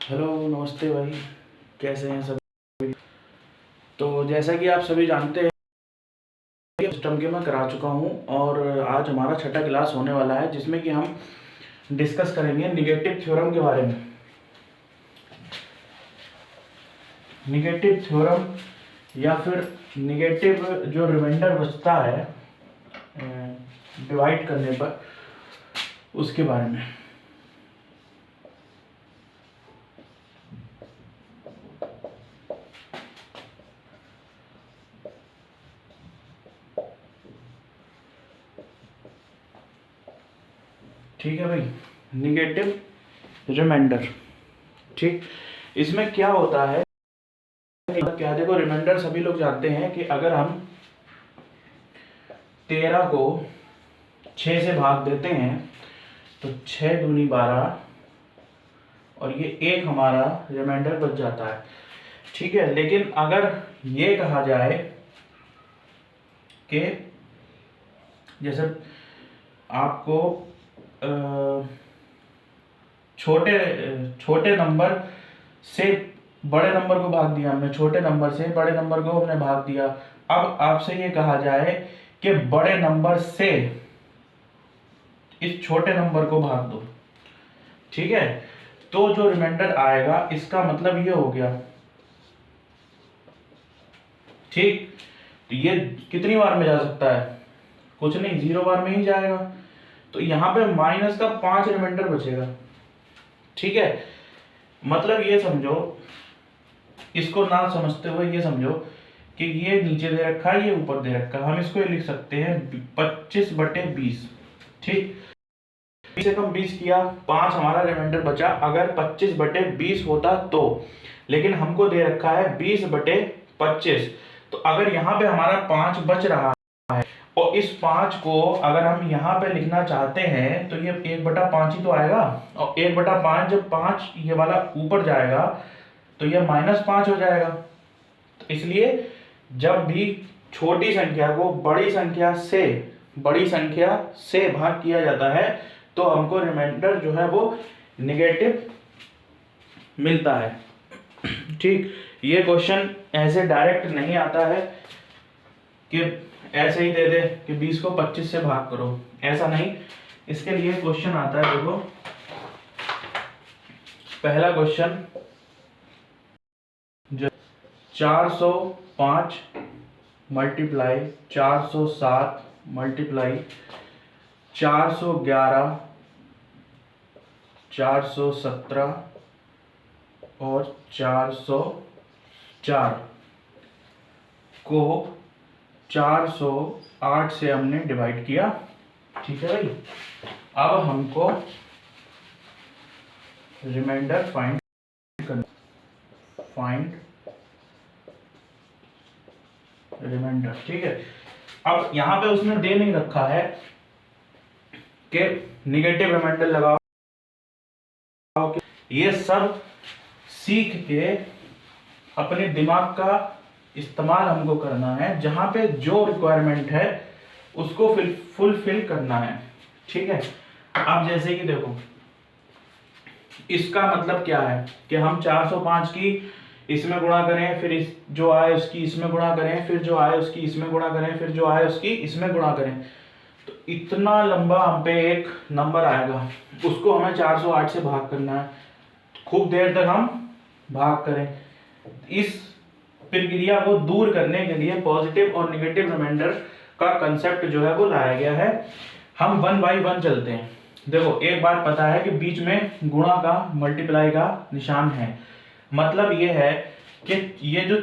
Hello, नमस्ते भाई। कैसे हैं सब? तो जैसा कि आप सभी जानते हैं, सिस्टम के मैं करा चुका हूं और आज हमारा छठा क्लास होने वाला है, जिसमें कि हम डिस्कस करेंगे निगेटिव थ्योरम के बारे में। निगेटिव थ्योरम या फिर निगेटिव जो रिमाइंडर बचता है डिवाइड करने पर, उसके बारे में। ठीक है भाई, निगेटिव रिमाइंडर। ठीक, इसमें क्या होता है, क्या देखो, रिमाइंडर सभी लोग जानते हैं कि अगर हम 13 को 6 से भाग देते हैं तो 6 दूनी 12 और ये एक हमारा रिमाइंडर बच जाता है। ठीक है, लेकिन अगर ये कहा जाए कि जैसे आपको छोटे छोटे नंबर से बड़े नंबर को भाग दिया हमने, छोटे नंबर से बड़े नंबर को हमने भाग दिया। अब आपसे ये कहा जाए कि बड़े नंबर से इस छोटे नंबर को भाग दो। ठीक है, तो जो रिमाइंडर आएगा इसका मतलब ये हो गया। ठीक, तो ये कितनी बार में जा सकता है? कुछ नहीं, 0 बार में ही जाएगा। तो यहां पे माइनस का 5 रिमाइंडर बचेगा। ठीक है, मतलब ये समझो, इसको ना समझते हुए ये समझो कि ये नीचे दे रखा है, ये ऊपर दे रखा है। हम इसको ये लिख सकते हैं 25/20। ठीक, 20 से कम 20 किया, 5 हमारा रिमाइंडर बचा। अगर 25/20 होता तो, लेकिन हमको दे रखा है 20/25। तो अगर यहाँ पे हमारा 5 बच रहा है और इस 5 को अगर हम यहाँ पे लिखना चाहते हैं तो ये 1/5 ही तो आएगा। और 1/5 जब 5 ये वाला ऊपर जाएगा तो ये -5 हो जाएगा। तो इसलिए जब भी छोटी संख्या को बड़ी संख्या से भाग किया जाता है तो हमको रिमाइंडर जो है वो निगेटिव मिलता है। ठीक, ये क्वेश्चन ऐसे डायरेक्ट नहीं आता है कि ऐसे ही दे दे कि 20 को 25 से भाग करो, ऐसा नहीं। इसके लिए क्वेश्चन आता है, देखो पहला क्वेश्चन, 405 मल्टीप्लाई 407 मल्टीप्लाई 411 417 और 404 को 408 से हमने डिवाइड किया। ठीक है भाई, अब हमको रिमाइंडर फाइंड रिमाइंडर। ठीक है, अब यहां पे उसने दे नहीं रखा है कि निगेटिव रिमाइंडर लगाओ। ये सब सीख के अपने दिमाग का इस्तेमाल हमको करना है, जहां पे जो रिक्वायरमेंट है उसको फुलफिल करना है। ठीक है, अब जैसे कि देखो, इसका मतलब क्या है कि हम 405 की इसमें गुणा करें, फिर इस जो आए उसकी इसमें गुणा करें, फिर जो आए उसकी इसमें गुणा करें, फिर जो आए उसकी इसमें गुणा करें। तो इतना लंबा हम पे एक नंबर आएगा, उसको हमें 408 से भाग करना है। खूब देर तक हम भाग करें। इस प्रक्रिया को दूर करने के लिए पॉजिटिव और नेगेटिव रिमाइंडर का कंसेप्ट जो है वो लाया गया है। हम 1 बाई 1 चलते हैं। देखो, एक बात पता है कि बीच में गुणा का, मल्टीप्लाई का निशान है। मतलब ये है कि ये जो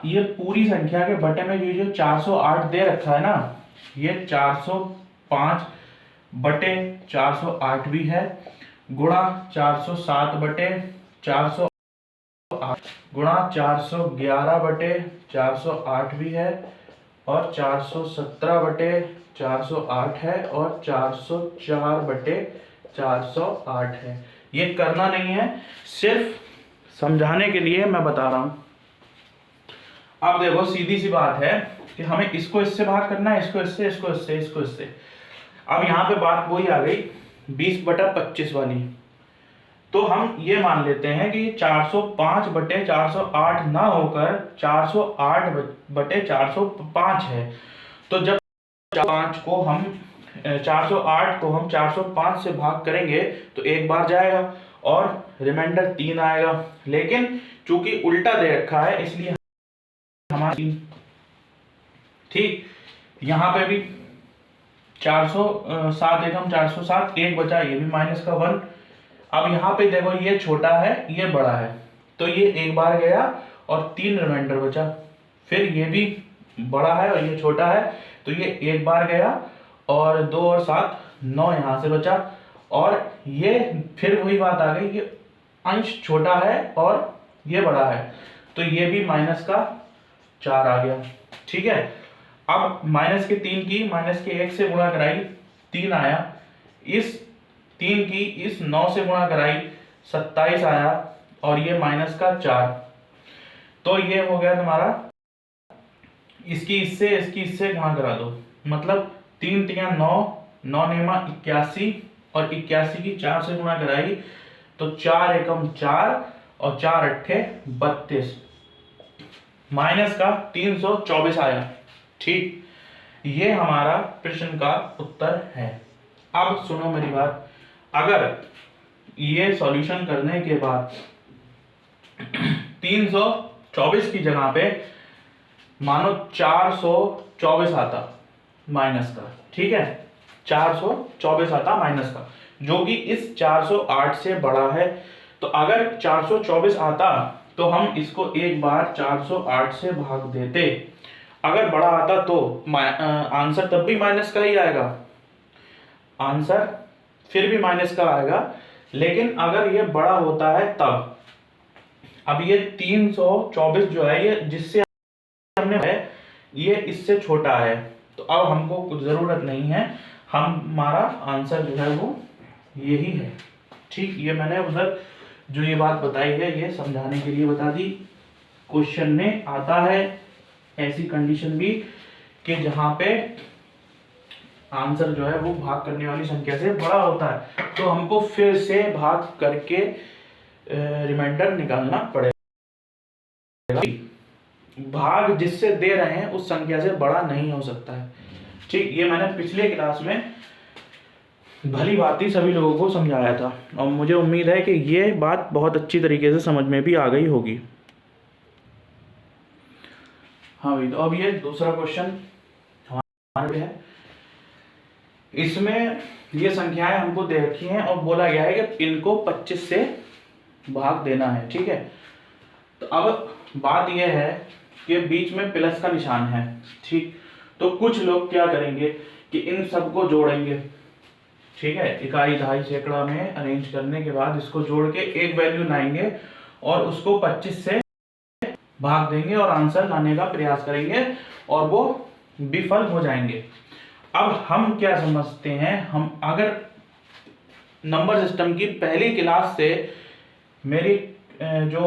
ये पूरी संख्या के बटे में ये जो 408 दे रखा है ना, ये 405 बटे 408 भी है, गुणा 407 बटे 408, गुणा 411 बटे 408 भी है, और 417 बटे 408 है, और 404 बटे 408 है। ये करना नहीं है, सिर्फ समझाने के लिए मैं बता रहा हूं। अब देखो, सीधी सी बात है कि हमें इसको इससे भाग करना है, इसको इससे, इसको इससे, इसको इससे। अब यहां पे बात वही आ गई 20/25 वाली। तो हम ये मान लेते हैं कि 405 बटे 408 ना होकर 408 बटे 405 है। तो जब 5 को हम 408 को हम 405 से भाग करेंगे तो एक बार जाएगा और रिमाइंडर 3 आएगा, लेकिन चूंकि उल्टा दे रखा है इसलिए हमारा 3। ठीक, यहाँ पे भी 407 एकम 407, एक बचा, ये भी माइनस का 1। अब यहाँ पे देखो ये छोटा है ये बड़ा है, तो ये एक बार गया और 3 रिमाइंडर बचा। फिर ये भी बड़ा है और ये छोटा है, तो ये एक बार गया और 2 और 7 9 यहाँ से बचा। और ये फिर वही बात आ गई कि अंश छोटा है और ये बड़ा है, तो ये भी माइनस का 4 आ गया। ठीक है, अब माइनस के 3 की माइनस के 1 से गुणा कराई, 3 आया। इस 3 की इस 9 से गुणा कराई, 27 आया। और ये माइनस का 4, तो ये हो गया तुम्हारा। इसकी इससे गुणा करा दो, मतलब 3 तिया 9, 9 नेमा 81 और 81 की 4 से गुणा कराई तो 4 एकम 4 और 4 अट्ठे 32, माइनस का 324 आया। ठीक, ये हमारा प्रश्न का उत्तर है। अब सुनो मेरी बात, अगर ये सॉल्यूशन करने के बाद 324 की जगह पे मानो 424 आता माइनस का, ठीक है, 424 आता माइनस का, जो कि इस 408 से बड़ा है। तो अगर 424 आता तो हम इसको एक बार 408 से भाग देते। अगर बड़ा आता तो आंसर तब भी माइनस का ही आएगा, आंसर फिर भी माइनस का आएगा। लेकिन अगर ये बड़ा होता है तब, अब ये 324 जो है ये जिससे हमने है ये इससे छोटा है, तो अब हमको कुछ जरूरत नहीं है, हमारा आंसर जो है वो यही है। ठीक, ये मैंने उधर जो ये बात बताई है ये समझाने के लिए बता दी। क्वेश्चन में आता है ऐसी कंडीशन भी कि जहां पे आंसर जो है वो भाग करने वाली संख्या से बड़ा होता है, तो हमको फिर से भाग करके रिमाइंडर निकालना पड़ेगा। भाग जिससे दे रहे हैं उस संख्या से बड़ा नहीं हो सकता है। ठीक, ये मैंने पिछले क्लास में भली भांति सभी लोगों को समझाया था और मुझे उम्मीद है कि ये बात बहुत अच्छी तरीके से समझ में भी आ गई होगी। हाँ भाई, तो अब ये दूसरा क्वेश्चन हमारे है। इसमें ये संख्याएं हमको दे रखी हैं और बोला गया है कि इनको 25 से भाग देना है। ठीक है, तो अब बात यह है कि बीच में प्लस का निशान है। ठीक, तो कुछ लोग क्या करेंगे कि इन सबको जोड़ेंगे। ठीक है, इकाई दहाई सैकड़ा में अरेंज करने के बाद इसको जोड़ के एक वैल्यू लाएंगे और उसको 25 से भाग देंगे और आंसर लाने का प्रयास करेंगे और वो विफल हो जाएंगे। अब हम क्या समझते हैं, हम अगर नंबर सिस्टम की पहली क्लास से मेरी जो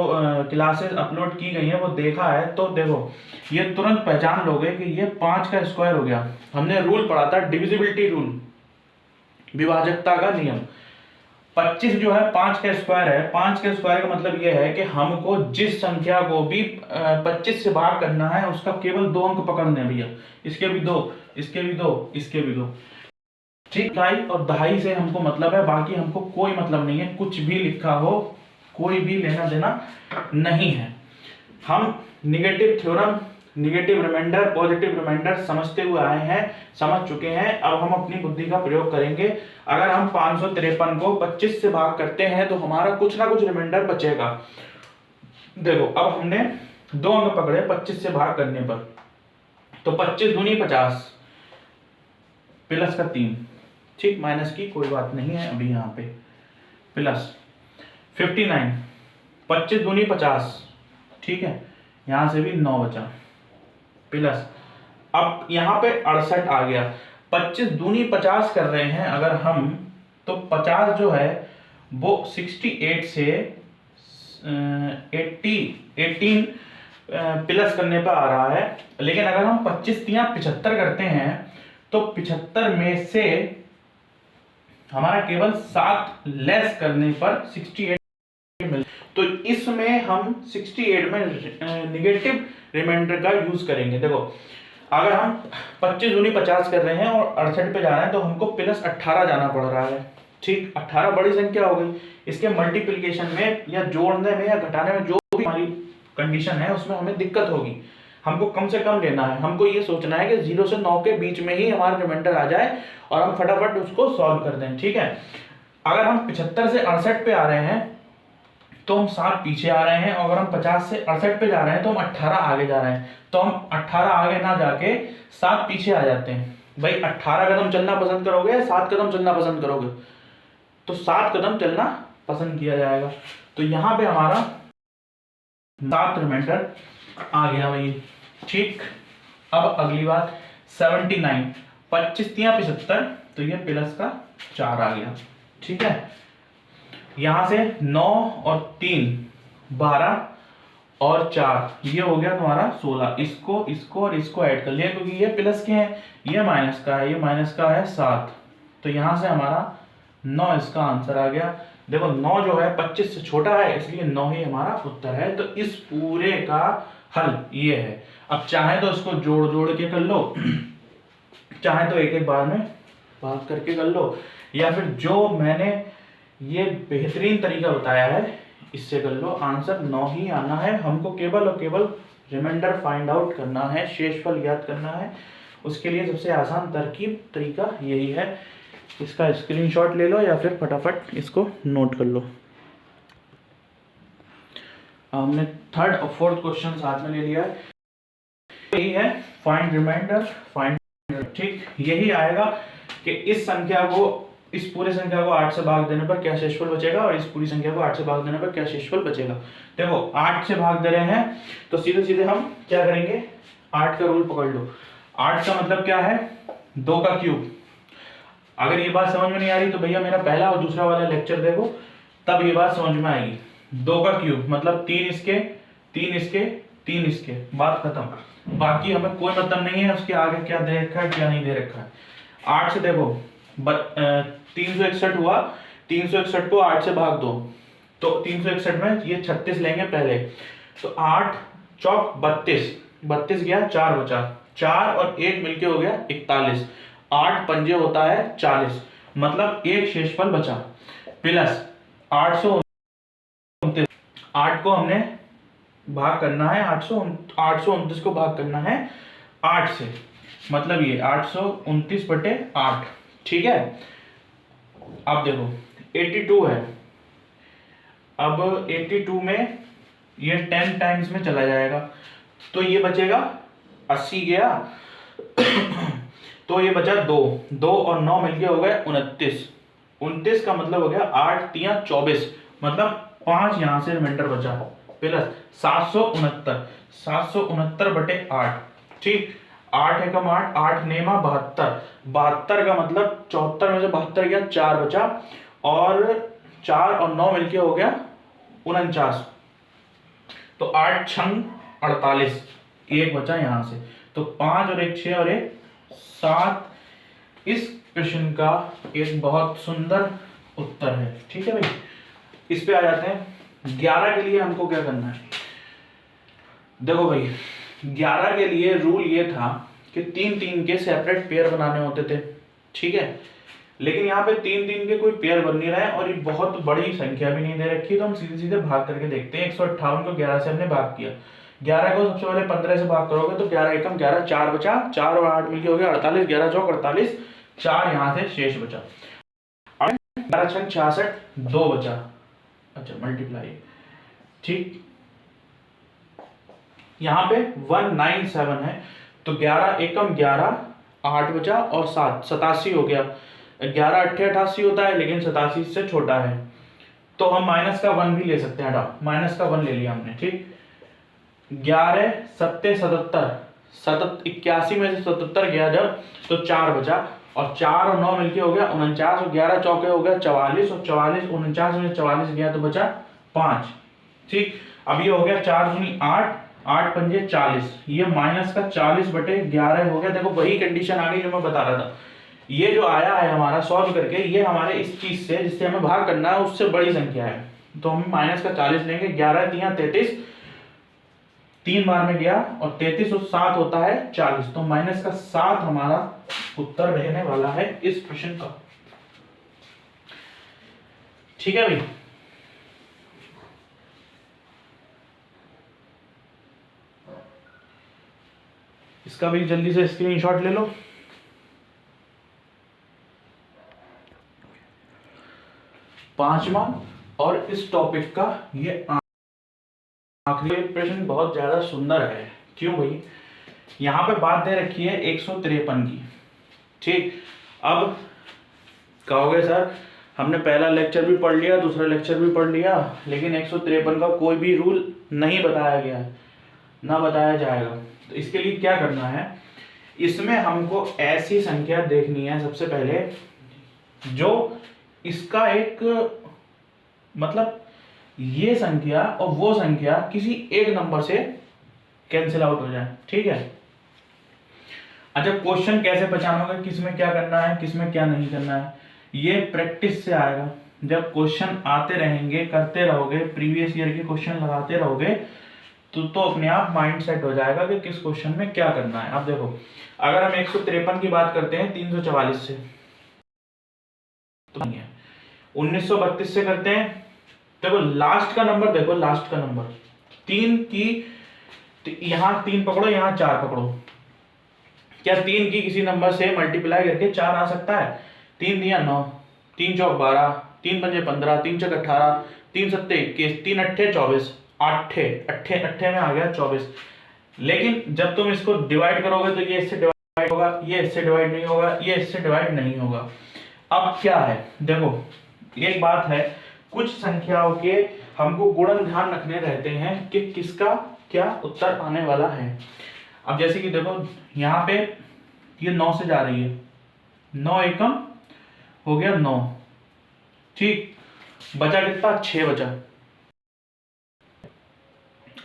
क्लासेस अपलोड की गई हैं वो देखा है, तो देखो ये तुरंत पहचान लोगे कि ये 5 का स्क्वायर हो गया। हमने रूल पढ़ा था, डिविजिबिलिटी रूल, विभाजकता का नियम। 25 जो है 5 का स्क्वायर है। 5 के स्क्वायर का मतलब ये है कि हमको जिस संख्या को भी 25 से भाग करना है उसका केवल 2 अंक पकड़ने हैं भैया। इसके भी 2, इसके भी 2, इसके भी 2। ठीक, इकाई और दहाई से हमको मतलब है, बाकी हमको कोई मतलब नहीं है। कुछ भी लिखा हो कोई भी लेना देना नहीं है। हम negative theorem, negative reminder, positive reminder समझते हुए आए हैं, समझ चुके हैं। अब हम अपनी बुद्धि का प्रयोग करेंगे। अगर हम 553 को 25 से भाग करते हैं तो हमारा कुछ ना कुछ रिमाइंडर बचेगा। देखो अब हमने 2 अंक पकड़े 25 से भाग करने पर, तो 25 दूनी 50 प्लस का 3। ठीक, माइनस की कोई बात नहीं है अभी यहाँ पे, प्लस 59, 25 दूनी 50। ठीक है, यहां से भी 9 बचा, प्लस अब यहां पे 68 आ गया। 25 दूनी 50 कर रहे हैं अगर हम, तो 50 जो है वो 68 से 18 प्लस करने पर आ रहा है। लेकिन अगर हम 25 तिया 75 करते हैं तो 75 में से हमारा केवल 7 लेस करने पर 68 मिल। तो इसमें हम 68 में निगेटिव रिमाइंडर का यूज करेंगे। देखो अगर हम 25 दूनी 50 कर रहे हैं और 68 पे जा रहे हैं तो हमको प्लस 18 जाना पड़ रहा है। ठीक, 18 बड़ी संख्या हो गई, इसके मल्टीप्लिकेशन में या जोड़ने में या घटाने में जो भी हमारी कंडीशन है उसमें हमें दिक्कत होगी। हमको कम से कम लेना है, हमको ये सोचना है कि 0 से 9 के बीच में ही हमारा रिमाइंडर आ जाए और हम फटाफट उसको सॉल्व कर दें। ठीक है, अगर हम 75 से 68 पे आ रहे हैं तो हम 7 पीछे आ रहे हैं, और अगर हम 50 से 68 पे जा रहे हैं तो हम 18 आगे जा रहे हैं। तो हम 18 आगे ना जाके 7 पीछे आ जाते हैं। भाई 18 कदम चलना पसंद करोगे या 7 कदम चलना पसंद करोगे? तो 7 कदम चलना पसंद किया जाएगा। तो यहाँ पे हमारा 7 रिमाइंडर आ गया भाई। ठीक, अब अगली बात 79, 25 तियां 75, तो ये प्लस का 4 आ गया। ठीक है, यहां से 9 और 3 12 और 4 ये हो गया तुम्हारा 16। इसको और इसको ऐड कर लिया क्योंकि ये प्लस के हैं, ये माइनस का है, ये माइनस का है 7। तो यहां से हमारा 9 इसका आंसर आ गया। देखो 9 जो है 25 से छोटा है, इसलिए 9 ही हमारा उत्तर है। तो इस पूरे का हल ये है। अब चाहे तो इसको जोड़ जोड़ के कर लो, चाहे तो एक एक बार में बात करके कर लो, या फिर जो मैंने ये बेहतरीन तरीका बताया है इससे कर लो। आंसर 9 ही आना है। हमको केवल और केवल रिमाइंडर फाइंड आउट करना है, शेषफल याद करना है। उसके लिए सबसे आसान तरकीब तरीका यही है। इसका स्क्रीनशॉट ले लो या फिर फटाफट इसको नोट कर लो। हमने थर्ड और फोर्थ क्वेश्चन साथ में ले लिया है। यही है फाइंड रिमाइंडर, फाइंड। ठीक, यही आएगा कि इस संख्या को, इस पूरे संख्या को 8 से भाग देने पर क्या शेषफल बचेगा और इस पूरी संख्या को 8 से भाग देने पर क्या शेषफल बचेगा। देखो 8 से भाग दे रहे हैं तो सीधे सीधे हम क्या करेंगे, 8 का रूल पकड़ लो। 8 का मतलब क्या है, 2 का क्यूब। अगर ये बात समझ में नहीं आ रही तो भैया मेरा पहला और दूसरा वाला लेक्चर देखो, तब ये बात समझ में आएगी। 2 का क्यूब मतलब 3 इसके 3 इसके 3 इसके, बात खत्म। बाकी हमें कोई मतलब नहीं है उसके आगे क्या दे रखा है क्या नहीं दे रखा है। 8 से देखो 361 हुआ, 361 को 8 से भाग दो तो 361 में ये 36 लेंगे पहले। तो 8 चौक 32, 32 गया, 4 बचा, 4 और 1 मिलके हो गया 41। 8 पंजे होता है 40, मतलब एक शेषफल बचा। प्लस 829, 8 को हमने भाग करना है 829 को भाग करना है 8 से, मतलब ये 829/8। ठीक है, अब देखो 82 है। अब 82 में ये 10 टाइम्स में चला जाएगा तो ये बचेगा 80 गया तो ये बचा 2 और 9 मिलके हो गए 29। 29 का मतलब हो गया 8 तियां 24, मतलब 5 यहां से रिमाइंडर बचा, प्लस 769/8। ठीक, 8 एकम 8, 8 नेमा 72, 72 का मतलब 74 में से 72 गया, 4 बचा, और 4 और 9 मिलके हो गया 49। तो 8 छंग 48, 1 बचा यहां से। तो 5 और 1 6 और 1 7 इस प्रश्न का एक बहुत सुंदर उत्तर है। ठीक है भाई, इस पे आ जाते हैं 11 के लिए हमको क्या करना है। देखो भाई 11 के लिए रूल ये था कि 3-3 के सेपरेट पेयर बनाने होते थे। ठीक है, लेकिन यहाँ पे 3-3 के कोई पेयर बन नहीं रहा है और ये बहुत बड़ी संख्या भी नहीं दे रखी, तो हम सीधे सीधे भाग करके देखते हैं। 158 को 11 से हमने भाग किया, 11 को सबसे पहले 15 से भाग करोगे तो 11 एकम 11, 4 बचा, 4 और 8 मिलके हो गया 48, 11 चौक 48, 4 यहाँ से शेष बचा, 11 छंग 66, 2 बचा। अच्छा मल्टीप्लाई, ठीक, यहाँ पे 197 है तो 11 एकम 11, 8 बचा और 7 87 हो गया। 11 8 88 होता है लेकिन 87 से छोटा है तो हम माइनस का 1 भी ले सकते हैं। हटाओ, माइनस का 1 ले लिया हमने। ठीक, 11 7 77, 81 में से 77 गया जब तो 4 बचा, और 4 और 9 मिलके हो गया 49, और 11 चौके हो गया 44, और 44 49 में से 44 गया तो बचा 5। ठीक, अब ये हो गया 4 दूनी 8, 8 पंजे 40, ये माइनस का 40/11 हो गया। देखो वही कंडीशन आ गई जो मैं बता रहा था, ये जो आया है हमारा सॉल्व करके, ये हमारे इस चीज से जिससे हमें भाग करना है उससे बड़ी संख्या है, तो हम माइनस का 40 लेंगे। 11 तिया 33, 3 बार में गया और 33 और 7 होता है 40, तो माइनस का 7 हमारा उत्तर रहने वाला है इस प्रश्न का। ठीक है भाई, इसका भी जल्दी से स्क्रीनशॉट ले लो। पांचवा और इस टॉपिक का ये आखिरी प्रश्न बहुत ज्यादा सुंदर है। क्यों भाई? यहां पे बात दे रखी है 153 की। ठीक, अब कहोगे सर हमने पहला लेक्चर भी पढ़ लिया, दूसरा लेक्चर भी पढ़ लिया, लेकिन 153 का कोई भी रूल नहीं बताया गया है, ना बताया जाएगा। तो इसके लिए क्या करना है, इसमें हमको ऐसी संख्या देखनी है सबसे पहले जो इसका एक मतलब ये संख्या और वो संख्या किसी एक नंबर से कैंसिल आउट हो जाए। ठीक है। अच्छा, क्वेश्चन कैसे पहचानोगे किसमें क्या करना है किसमें क्या नहीं करना है? ये प्रैक्टिस से आएगा। जब क्वेश्चन आते रहेंगे, करते रहोगे, प्रीवियस ईयर के क्वेश्चन लगाते रहोगे, तो अपने आप माइंड सेट हो जाएगा कि किस क्वेश्चन में क्या करना है। अब देखो, अगर हम 153 की बात करते हैं 344 से, तो नहीं है। 1932 से करते हैं, देखो लास्ट का नंबर, देखो लास्ट का नंबर 3 की, यहां 3 पकड़ो, यहां 4 पकड़ो। क्या 3 की किसी नंबर से मल्टीप्लाई करके 4 आ सकता है? 3 दिया 9, 3 चौक 12, 3 पंजे 15, 3 चौक 18, 3 सत्ते 21, 3 अट्ठे 24, अट्ठे अट्ठे अट्ठे में आ गया 24। लेकिन जब तुम इसको डिवाइड करोगे तो ये इससे डिवाइड होगा, ये इससे डिवाइड नहीं होगा, ये इससे डिवाइड नहीं होगा। अब क्या है, देखो एक बात है, कुछ संख्याओं के हमको गुणन ध्यान रखने रहते हैं कि किसका क्या उत्तर आने वाला है। अब जैसे कि देखो यहाँ पे ये 9 से जा रही है, 9 एकम हो गया 9, ठीक, बचा कितना? 6 बचा,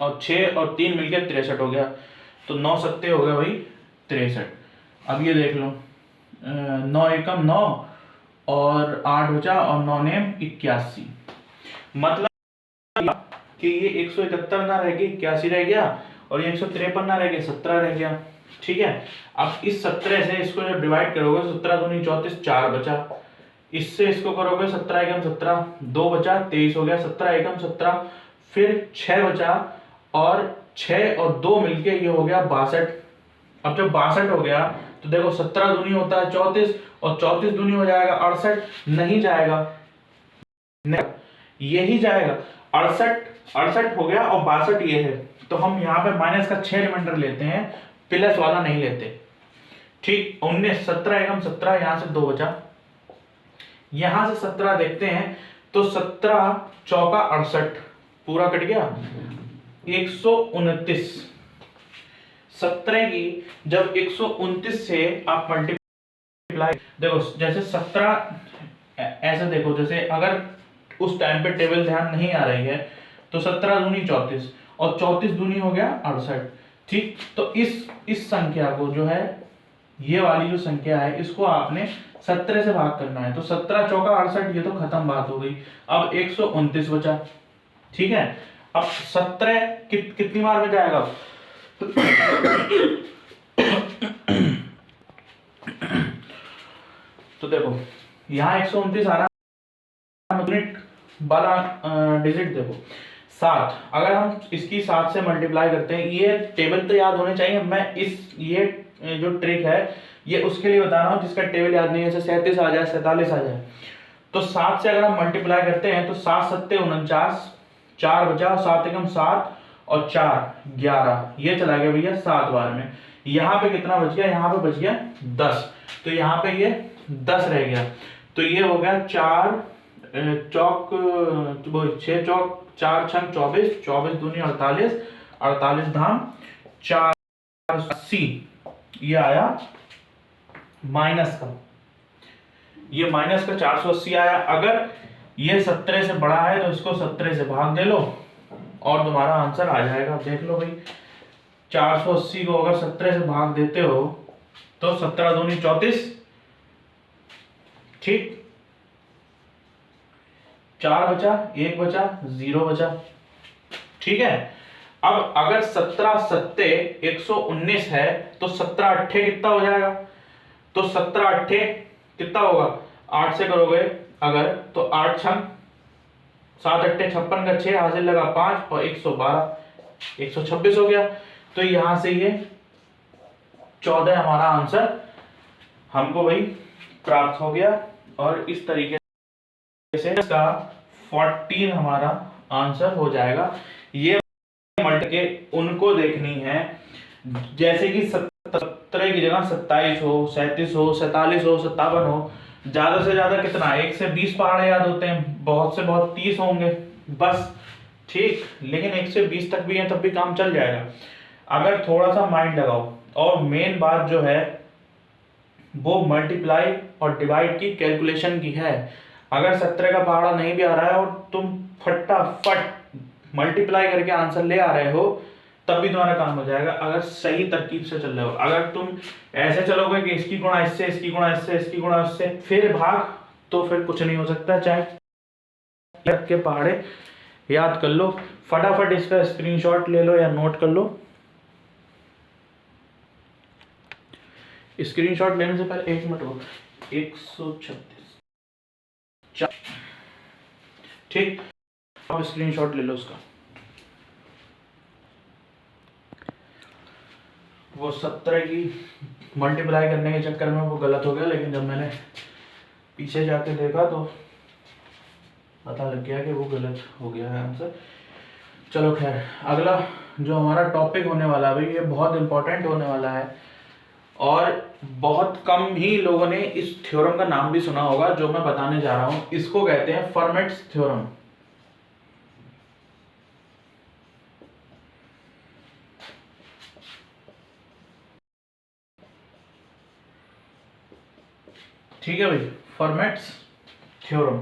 और 6 और 3 मिलकर 63 हो गया, तो 9 सत्ते हो गया भाई 63। अब ये देख लो, 9 एकम 9 और 8 बचा और 9 ने 81, मतलब कि ये 171 ना रह गई 81 रह गया, और ये 153 ना रह गया 17 रह गया। ठीक है। अब इस 17 से इसको जब डिवाइड करोगे, 17 दूनी 34, 4 बचा, इससे इसको करोगे 17 एकम 17, 2 बचा, 23 हो गया, 17 एकम 17, फिर 6 बचा, और 6 और 2 मिलके ये हो गया 62। अब जब 62 हो गया तो देखो 17 दूनी होता है 34, और 34 दूनी हो जाएगा 68, नहीं जाएगा, यही जाएगा 68 हो गया, और 62 ये है, तो हम यहाँ पे माइनस का 6 रिमाइंडर लेते हैं, प्लस वाला नहीं लेते। ठीक, 19 17 एकम 17, यहां से 2 बचा, यहां से 17 देखते हैं तो 17 चौका 68, पूरा कट गया, 129। 17 की जब 129 से आप मल्टीप्लाई, देखो जैसे 17 ऐसे देखो, जैसे अगर उस टाइम पे टेबल ध्यान नहीं आ रही है तो 17 दूनी 34, और 34 दूनी हो गया 68। ठीक, तो इस संख्या को जो है, ये वाली जो संख्या है, इसको आपने 17 से भाग करना है, तो 17 चौका 68, ये तो खत्म बात हो गई। अब 129 बचा। ठीक है। अब 17 कितनी बार में जाएगा? तो देखो यहाँ 129 आ रहा है, वाला डिजिट देखो 7, अगर हम इसकी 7 से मल्टीप्लाई करते हैं, ये टेबल तो याद होने चाहिए, मैं ये जो ट्रिक है ये उसके लिए बता रहा हूँ जिसका टेबल याद नहीं है, जैसे 37 आ जाए 47 आ जाए, तो 7 से अगर हम मल्टीप्लाई करते हैं तो 7 सत्ते 49, 4 बचा, 7 एकम 7 और 4 11, ये चला गया भैया 7 बार में। यहाँ पे कितना बच गया? यहाँ पे बच गया 10, तो यहाँ पे ये 10 रह गया, तो ये हो गया 4 चौक 6 चौक 4 छंग 24, 24 दूनी 48, 48 धाम 480, ये आया माइनस का, ये माइनस का 480 आया। अगर ये 17 से बड़ा है तो इसको 17 से भाग दे लो और तुम्हारा आंसर आ जाएगा। देख लो भाई, 480 को अगर 17 से भाग देते हो तो 17 दूनी 34, ठीक, 4 बचा, 1 बचा, 0 बचा। ठीक है, अब अगर 17 सत्ते 119 है तो 17 अट्ठे कितना हो जाएगा? तो 17 अट्ठे कितना होगा? 8 से करोगे अगर तो 8 छंग 7 अट्ठे 56 का 6 हासिल लगा 5 और 112 126 हो गया। तो यहां से ये 14 हमारा आंसर हमको भाई प्राप्त हो गया। और इस तरीके से इसका 14 हमारा आंसर हो जाएगा। ये मल्ट के उनको देखनी है जैसे कि 17 की जगह 27 हो, 37 हो, 47 हो, 57 हो। ज्यादा से ज्यादा कितना? 1 से 20 पहाड़े याद होते हैं, बहुत से बहुत 30 होंगे बस। ठीक, लेकिन 1 से 20 तक भी है तब भी काम चल जाएगा अगर थोड़ा सा माइंड लगाओ। और मेन बात जो है वो मल्टीप्लाई और डिवाइड की कैलकुलेशन की है। अगर 17 का पहाड़ा नहीं भी आ रहा है और तुम फटाफट मल्टीप्लाई करके आंसर ले आ रहे हो तब भी तुम्हारा काम हो जाएगा, अगर सही तरकीब से चल रहे हो। अगर तुम ऐसे चलोगे कि इसकी गुणा इससे, इसकी गुणा इससे, इसकी गुणा इससे, फिर भाग, तो फिर कुछ नहीं हो सकता। चाहे के पहाड़े याद कर लो, फटाफट इसका स्क्रीनशॉट ले लो या नोट कर लो। स्क्रीनशॉट लेने से पहले 1 मिनट रुको। 136 ठीक, आप स्क्रीनशॉट ले लो उसका। वो 17 की मल्टीप्लाई करने के चक्कर में वो गलत हो गया, लेकिन जब मैंने पीछे जाके देखा तो पता लग गया कि वो गलत हो गया है आंसर। चलो खैर, अगला जो हमारा टॉपिक होने वाला है भाई, ये बहुत इंपॉर्टेंट होने वाला है और बहुत कम ही लोगों ने इस थ्योरम का नाम भी सुना होगा जो मैं बताने जा रहा हूं। इसको कहते हैं फर्मेट्स थ्योरम। ठीक है भाई, फर्मेट्स थ्योरम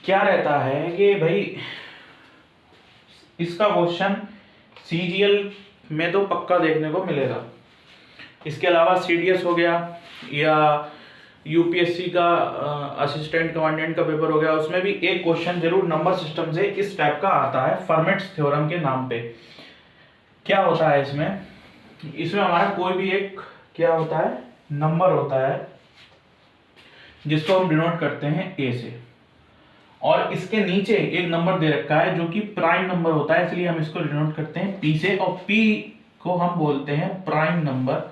क्या रहता है कि भाई इसका क्वेश्चन सीजीएल में तो पक्का देखने को मिलेगा। इसके अलावा सीडीएस हो गया या यूपीएससी का असिस्टेंट कमांडेंट का पेपर हो गया, उसमें भी एक क्वेश्चन जरूर नंबर सिस्टम से इस टाइप का आता है फर्मेट्स थ्योरम के नाम पे। क्या होता है इसमें? इसमें हमारा कोई भी एक क्या होता है, नंबर होता है जिसको हम डिनोट करते हैं ए से, और इसके नीचे एक नंबर दे रखा है जो कि प्राइम नंबर होता है, इसलिए हम इसको डिनोट करते हैं पी से। और पी को हम बोलते हैं प्राइम नंबर,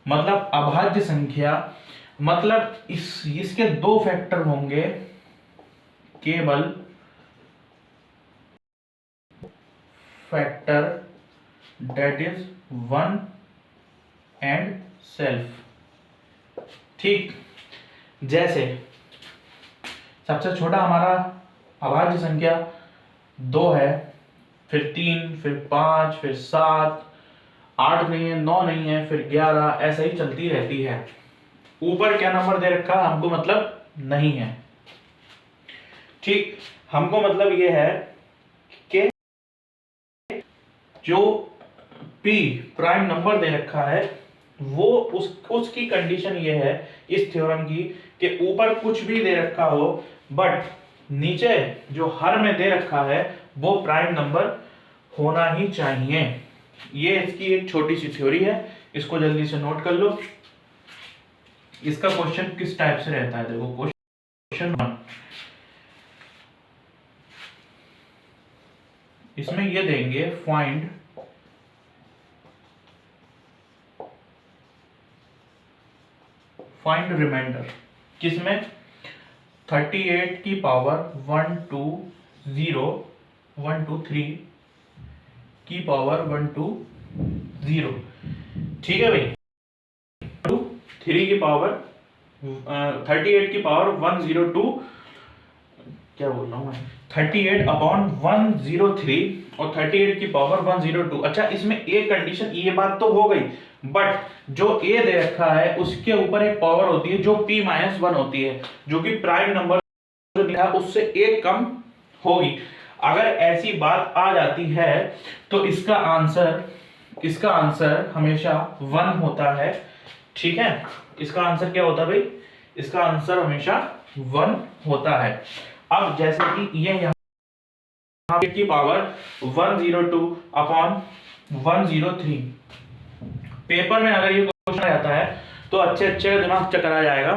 मतलब अभाज्य संख्या। मतलब इसके 2 फैक्टर होंगे केवल, factor that is 1 and self. ठीक, जैसे सबसे छोटा हमारा अभाज्य संख्या 2 है, फिर 3, फिर 5, फिर 7, 8 नहीं है, 9 नहीं है, फिर 11, ऐसा ही चलती रहती है। ऊपर क्या नंबर दे रखा है हमको मतलब नहीं है। ठीक, हमको मतलब ये है कि जो P प्राइम नंबर दे रखा है वो उसकी कंडीशन ये है इस थ्योरम की कि ऊपर कुछ भी दे रखा हो बट नीचे जो हर में दे रखा है वो प्राइम नंबर होना ही चाहिए। ये इसकी एक छोटी सी थ्योरी है, इसको जल्दी से नोट कर लो। इसका क्वेश्चन किस टाइप से रहता है, देखो क्वेश्चन 1, इसमें ये देंगे फाइंड रिमाइंडर, किसमें 38 की पावर 1 2 0 1 2 3 की पावर 1 2 0। ठीक है भाई, 2 3 की पावर 38 की पावर 102, क्या बोल रहा हूं मैं, 38 अपॉन 103 और 38 की पावर 102। अच्छा, इसमें एक कंडीशन, ये बात तो हो गई, बट जो ए दे रखा है उसके ऊपर एक पावर होती है जो p माइनस 1 होती है, जो कि प्राइम नंबर जो लिखा है उससे एक कम होगी। अगर ऐसी बात आ जाती है तो इसका आंसर हमेशा 1 होता है, ठीक है, इसका आंसर क्या होता है भाई, इसका आंसर हमेशा 1 होता है। अब जैसे कि ये यहाँ की पावर 102 अपॉन 103, पेपर में अगर ये क्वेश्चन आता है तो अच्छे अच्छे दिमाग चकरा जाएगा।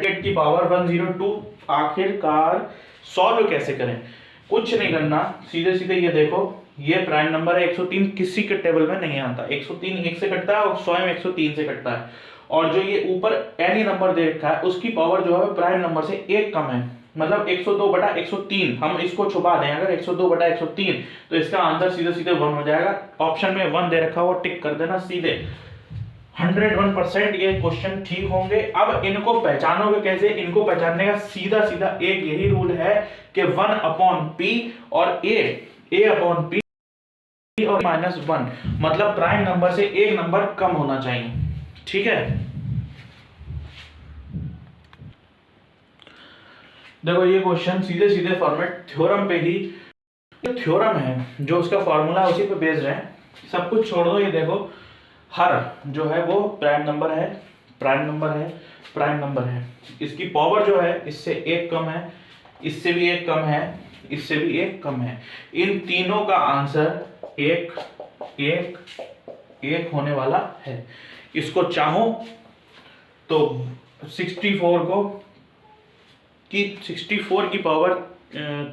8 की पावर 102 आखिरकार सॉल्व कैसे करें, कुछ नहीं करना, सीधे सीधे ये देखो, ये प्राइम नंबर है 103, किसी के टेबल में नहीं आता, 103 1 से कटता है और स्वयं 103 से कटता है, और जो ये ऊपर एनी नंबर दे रखा है उसकी पावर जो है प्राइम नंबर से 1 कम है, मतलब 102 बटा 103, हम इसको छुपा दें अगर 102 बटा 103 तो इसका आंसर सीधे सीधे 1 हो जाएगा। ऑप्शन में 1 दे रखा हो टिक कर देना सीधे, 101% ये क्वेश्चन ठीक होंगे। अब इनको पहचानोगे कैसे, इनको पहचानने का सीधा सीधा एक यही रूल है कि 1 अपॉन पी और ए अपॉन पी और -1, मतलब प्राइम नंबर से एक नंबर कम होना चाहिए, ठीक है। देखो ये क्वेश्चन सीधे सीधे फॉर्मेट थ्योरम पे ही, थ्योरम है जो उसका फॉर्मूला उसी पे बेस्ड है, सब कुछ छोड़ दो। ये देखो हर जो है वो प्राइम नंबर है, प्राइम नंबर है, प्राइम नंबर है, इसकी पावर जो है इससे 1 कम है, इससे भी 1 कम है, इससे भी 1 कम है, इन तीनों का आंसर 1 1 1 होने वाला है। इसको चाहो तो 64 को कि 64 की पावर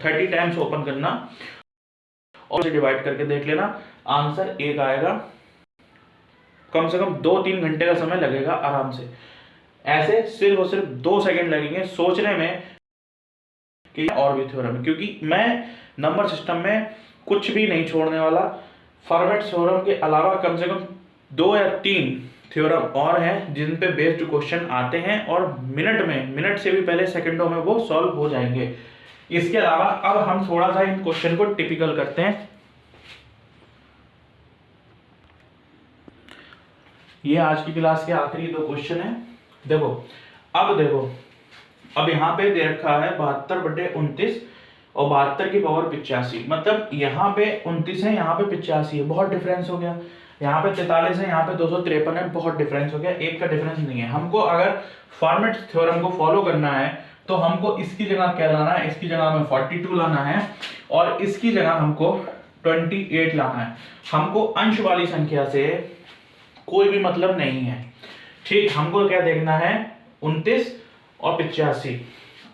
30 टाइम्स ओपन करना और इसे डिवाइड करके देख लेना, आंसर 1 आएगा। कम से कम 2-3 घंटे का समय लगेगा आराम से, ऐसे सिर्फ और सिर्फ 2 सेकंड लगेंगे सोचने में कि और भी थ्योरम है, क्योंकि मैं नंबर सिस्टम में कुछ भी नहीं छोड़ने वाला। फॉर्मेट थ्योरम के अलावा कम से कम 2 या 3 थ्योरम और हैं जिन पे बेस्ड क्वेश्चन आते हैं और मिनट से भी पहले सेकंडों में वो सॉल्व हो जाएंगे। इसके अलावा अब हम थोड़ा सा इन क्वेश्चन को टिपिकल करते हैं। ये आज की क्लास के आखिरी 2 क्वेश्चन है। देखो अब यहाँ पे दे रखा है 72/29 और 72 की पावर 85, मतलब यहाँ पे 29 है, यहाँ पे 85 है, बहुत डिफरेंस हो गया। यहाँ पे 43 है, यहाँ पे 253 है, बहुत डिफरेंस हो गया, 1 का डिफरेंस नहीं है। हमको अगर फॉर्मेट थ्योरम को फॉलो करना है तो हमको इसकी जगह क्या लाना है, इसकी जगह हमें 42 लाना है और इसकी जगह हमको 28 लाना है। हमको अंश वाली संख्या से कोई भी मतलब नहीं है, ठीक। हमको क्या देखना है, 29 और 85।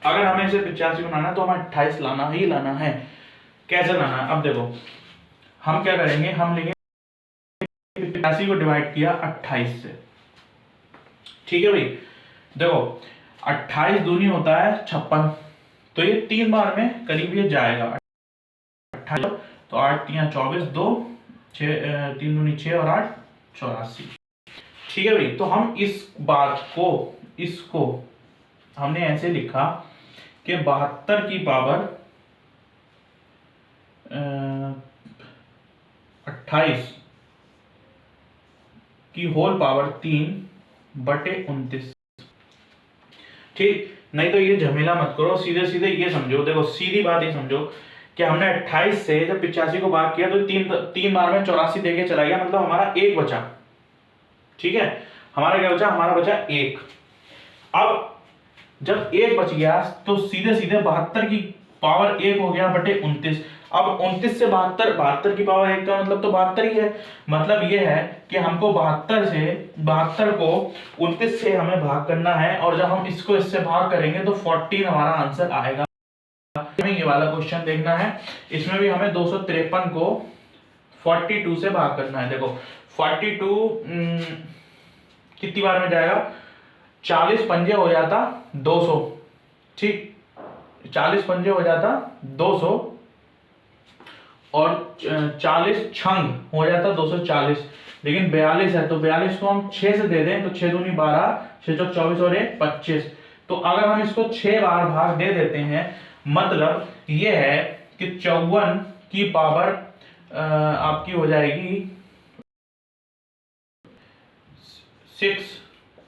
अगर हमें इसे 85 बनाना है तो हमें 28 लाना ही लाना है। कैसे लाना है, अब देखो हम क्या करेंगे, हम लेंगे 85 को डिवाइड किया 28 से, ठीक है भाई। देखो 28 दूनी होता है 56, तो ये 3 बार में करीब ये जाएगा 28, तो 8 3 24, 2 6 3 दूनी 6 और 8 84, ठीक है भाई। तो हम इस बात को, इसको हमने ऐसे लिखा कि 72 की पावर 28 की होल पावर 3/29, ठीक। नहीं तो ये झमेला मत करो, सीधे सीधे ये समझो। देखो सीधी बात ये समझो कि हमने 28 से जब 85 को भाग किया तो 3 बार में 84 देके चला गया, मतलब हमारा 1 बचा, ठीक है। हमारा क्या बचा, हमारा बचा 1। अब जब 1 बच गया तो सीधे सीधे 72 की पावर 1 हो गया बटे 29। अब 29 से 72 की पावर 1 का मतलब तो 72 ही है। मतलब ये है कि हमको 72 को 29 से हमें भाग करना है, और जब हम इसको इससे भाग करेंगे तो 14 हमारा आंसर आएगा। हमें ये वाला क्वेश्चन देखना है, इसमें भी हमें 253 को 42 से भाग करना है। देखो 42 कितनी बार में जाएगा, 40 पंजे हो जाता 200, ठीक। 40 पंजे हो जाता 200 और 40 छंग हो जाता 240, लेकिन 42 है तो 42 को हम 6 से दे दें तो 6 दूनी 12, 6 चौक 24 और 1 25। तो अगर हम इसको 6 बार भाग दे देते हैं, मतलब ये है कि 54 की पावर आपकी हो जाएगी 6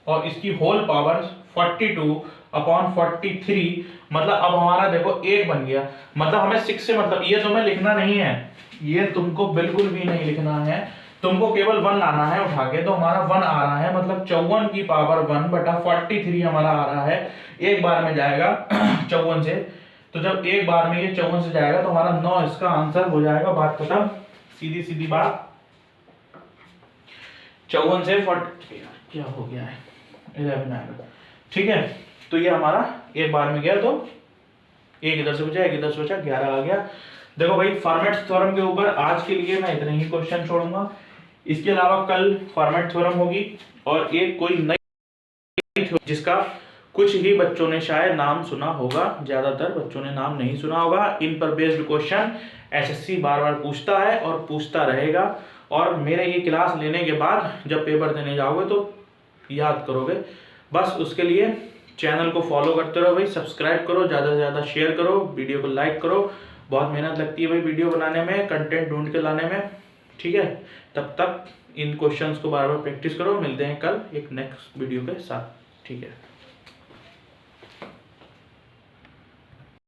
और इसकी होल पावर 42/43, मतलब अब हमारा देखो 1 बन गया। मतलब हमें 6 से मतलब, ये तुम्हें लिखना नहीं है, ये तुमको बिल्कुल भी नहीं लिखना है, तुमको केवल 1 लाना है उठा के, तो हमारा 1 आ रहा है, मतलब 54 की पावर 1 बटा 43 हमारा आ रहा है, एक बार में जाएगा 54 से। तो जब एक बार में ये 54 से जाएगा तो हमारा 9 इसका आंसर हो जाएगा, बात खत्म, सीधी सीधी बात। 54 से 40 क्या हो गया है 11 आएगा, ठीक है। तो ये हमारा एक बार में गया, तो एक इधर से बचा, एक इधर से बचा, 11 आ गया। देखो भाई फॉर्मेट थ्योरम के ऊपर आज के लिए मैं इतने ही क्वेश्चन छोड़ूंगा, इसके अलावा कल फॉर्मेट थ्योरम होगी और एक कोई नई जिसका कुछ ही बच्चों ने शायद नाम सुना होगा, ज्यादातर बच्चों ने नाम नहीं सुना होगा। इन पर बेस्ड क्वेश्चन एसएससी बार बार पूछता है और पूछता रहेगा, और मेरे ये क्लास लेने के बाद जब पेपर देने जाओगे तो याद करोगे। बस उसके लिए चैनल को फॉलो करते रहो भाई, सब्सक्राइब करो, ज़्यादा से ज़्यादा शेयर करो, वीडियो को लाइक करो। बहुत मेहनत लगती है भाई वीडियो बनाने में, कंटेंट ढूंढ के लाने में, ठीक है। तब तक इन क्वेश्चंस को बार बार प्रैक्टिस करो। मिलते हैं कल एक नेक्स्ट वीडियो के साथ, ठीक है।